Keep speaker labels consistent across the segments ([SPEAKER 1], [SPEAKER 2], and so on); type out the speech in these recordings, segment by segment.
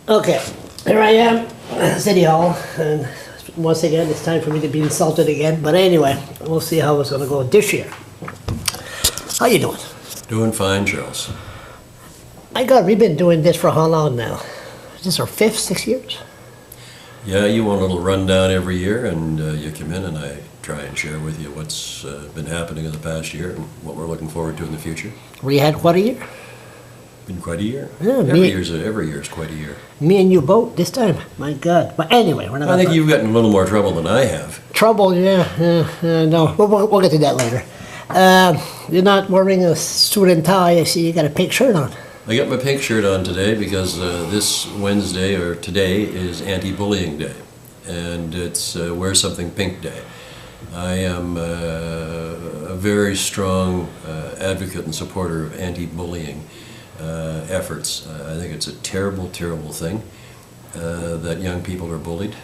[SPEAKER 1] Okay, here I am, City Hall, and once again, it's time for me to be insulted again. But anyway, we'll see how it's going to go this year. How you doing?
[SPEAKER 2] Doing fine, Charles.
[SPEAKER 1] My God, we've been doing this for how long now? Is this our 5th, 6 years?
[SPEAKER 2] Yeah, you want a little rundown every year, and you come in and I try and share with you what's been happening in the past year and what we're looking forward to in the future.
[SPEAKER 1] We had what a year?
[SPEAKER 2] Been quite a year.
[SPEAKER 1] Yeah,
[SPEAKER 2] every year's quite a year.
[SPEAKER 1] Me and you both this time. My God. But anyway, we're not.
[SPEAKER 2] I think you've gotten a little more trouble than I have.
[SPEAKER 1] Trouble, yeah. No, we'll get to that later. You're not wearing a suit and tie. I see you got a pink shirt on.
[SPEAKER 2] I got my pink shirt on today because this Wednesday, or today, is Anti-Bullying Day. And it's Wear Something Pink Day. I am a very strong advocate and supporter of anti-bullying efforts. I think it's a terrible, terrible thing that young people are bullied.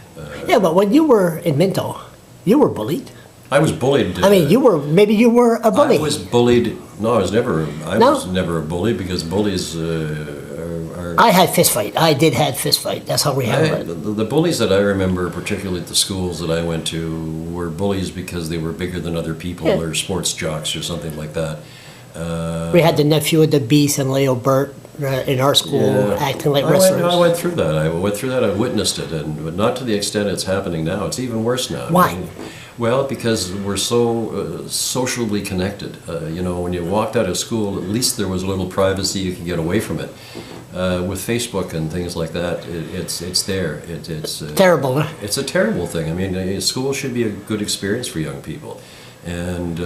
[SPEAKER 1] Yeah, but when you were in Minto, you were bullied.
[SPEAKER 2] I was bullied.
[SPEAKER 1] I mean, maybe you were a bully.
[SPEAKER 2] I was bullied. No, I was never a bully because bullies are.
[SPEAKER 1] I had fist fight. I did have fist fight. That's how we handled it.
[SPEAKER 2] The bullies that I remember, particularly at the schools that I went to, were bullies because they were bigger than other people, or sports jocks or something like that.
[SPEAKER 1] We had the nephew of the Beast and Leo Burt in our school acting like wrestlers.
[SPEAKER 2] I went through that. I witnessed it, but not to the extent it's happening now. It's even worse now.
[SPEAKER 1] Why?
[SPEAKER 2] I mean, well, because we're so socially connected. When you walked out of school, at least there was a little privacy. You could get away from it. With Facebook and things like that, it's there. It's
[SPEAKER 1] terrible. Huh?
[SPEAKER 2] It's a terrible thing. I mean, school should be a good experience for young people, and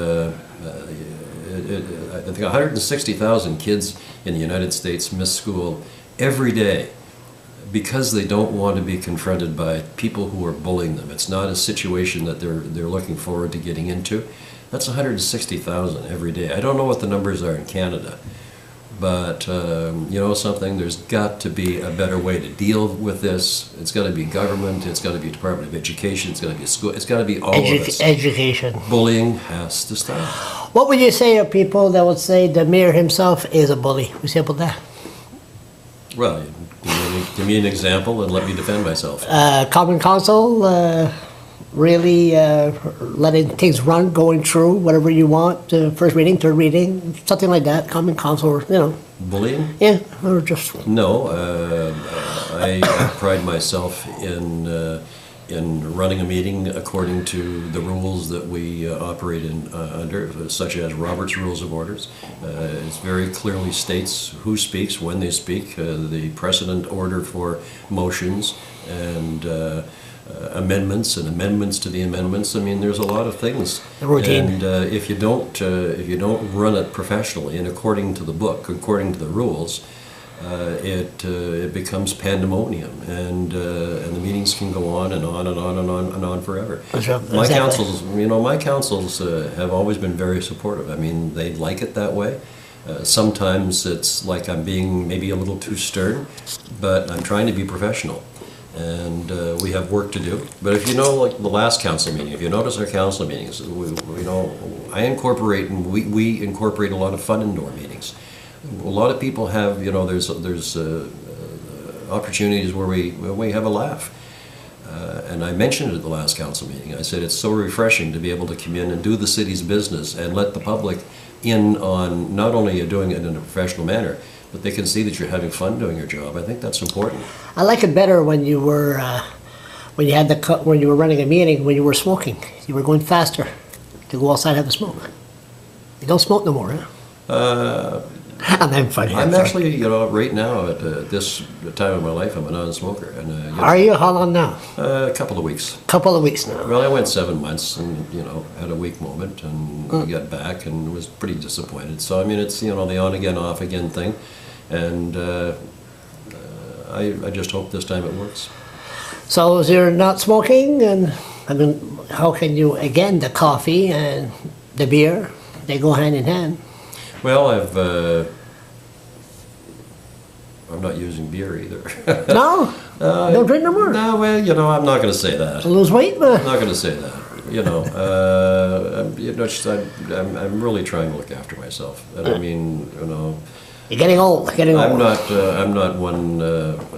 [SPEAKER 2] I think 160,000 kids in the United States miss school every day because they don't want to be confronted by people who are bullying them. It's not a situation that they're looking forward to getting into. That's 160,000 every day. I don't know what the numbers are in Canada, but you know something, there's got to be a better way to deal with this. It's got to be government, it's got to be Department of Education, it's got to be school, it's got to be all of us.
[SPEAKER 1] Education.
[SPEAKER 2] Bullying has to stop.
[SPEAKER 1] What would you say of people that would say the mayor himself is a bully? What do you say about that?
[SPEAKER 2] Well, give me an example and let me defend myself.
[SPEAKER 1] Common Council really letting things run, going through whatever you want, first reading, third reading, something like that. Common Council,
[SPEAKER 2] Bullying?
[SPEAKER 1] Yeah, or just...
[SPEAKER 2] No, I pride myself in running a meeting according to the rules that we operate under, such as Robert's Rules of Orders. It very clearly states who speaks, when they speak, the precedent order for motions, and amendments and amendments to the amendments. I mean, there's a lot of things.
[SPEAKER 1] The routine.
[SPEAKER 2] And if you don't run it professionally and according to the book, according to the rules, it becomes pandemonium, and the meetings can go on and on and on and on and on forever.
[SPEAKER 1] Exactly.
[SPEAKER 2] My councils have always been very supportive. I mean, they like it that way. Sometimes it's like I'm being maybe a little too stern, but I'm trying to be professional. And we have work to do. But if you know, like the last council meeting, if you notice our council meetings, I incorporate, and we incorporate a lot of fun indoor meetings. A lot of people have, there's opportunities where we have a laugh. And I mentioned it at the last council meeting. I said it's so refreshing to be able to come in and do the city's business and let the public in on not only you're doing it in a professional manner, but they can see that you're having fun doing your job. I think that's important.
[SPEAKER 1] I like it better when you were when you were running a meeting, when you were smoking. You were going faster to go outside and have a smoke. You don't smoke no more, huh? I'm funny.
[SPEAKER 2] I'm actually, right now at this time of my life, I'm a non-smoker. And
[SPEAKER 1] are you? How long now?
[SPEAKER 2] A couple of weeks.
[SPEAKER 1] Couple of weeks now.
[SPEAKER 2] Well, I went 7 months, and had a weak moment, and got back, and was pretty disappointed. So I mean, it's the on again, off again thing, and I just hope this time it works. So
[SPEAKER 1] you're not smoking, and I mean, how can you again the coffee and the beer? They go hand in hand.
[SPEAKER 2] Well, I'm not using beer either.
[SPEAKER 1] No? Don't drink no more?
[SPEAKER 2] No, well, I'm not going to say that.
[SPEAKER 1] To lose weight?
[SPEAKER 2] I'm not going to say that. I'm really trying to look after myself. And I mean,
[SPEAKER 1] You're getting old, getting old.
[SPEAKER 2] I'm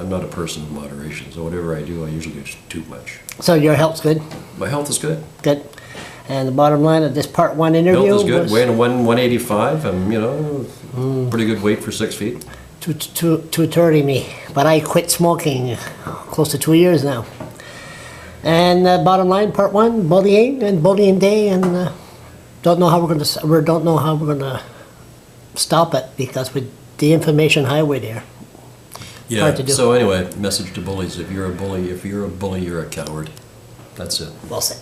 [SPEAKER 2] not a person of moderation, so whatever I do, I usually do too much.
[SPEAKER 1] So your health's good?
[SPEAKER 2] My health is good.
[SPEAKER 1] Good. And the bottom line of this part one interview
[SPEAKER 2] Health is good.
[SPEAKER 1] was
[SPEAKER 2] Weighing 185. I'm, pretty good weight for 6 feet.
[SPEAKER 1] 230 me, but I quit smoking close to 2 years now. And bottom line, part one, bullying and bullying day, and don't know how we're gonna stop it because with the information highway there.
[SPEAKER 2] Yeah.
[SPEAKER 1] Hard to do.
[SPEAKER 2] So anyway, message to bullies: if you're a bully, you're a coward. That's it.
[SPEAKER 1] Well said.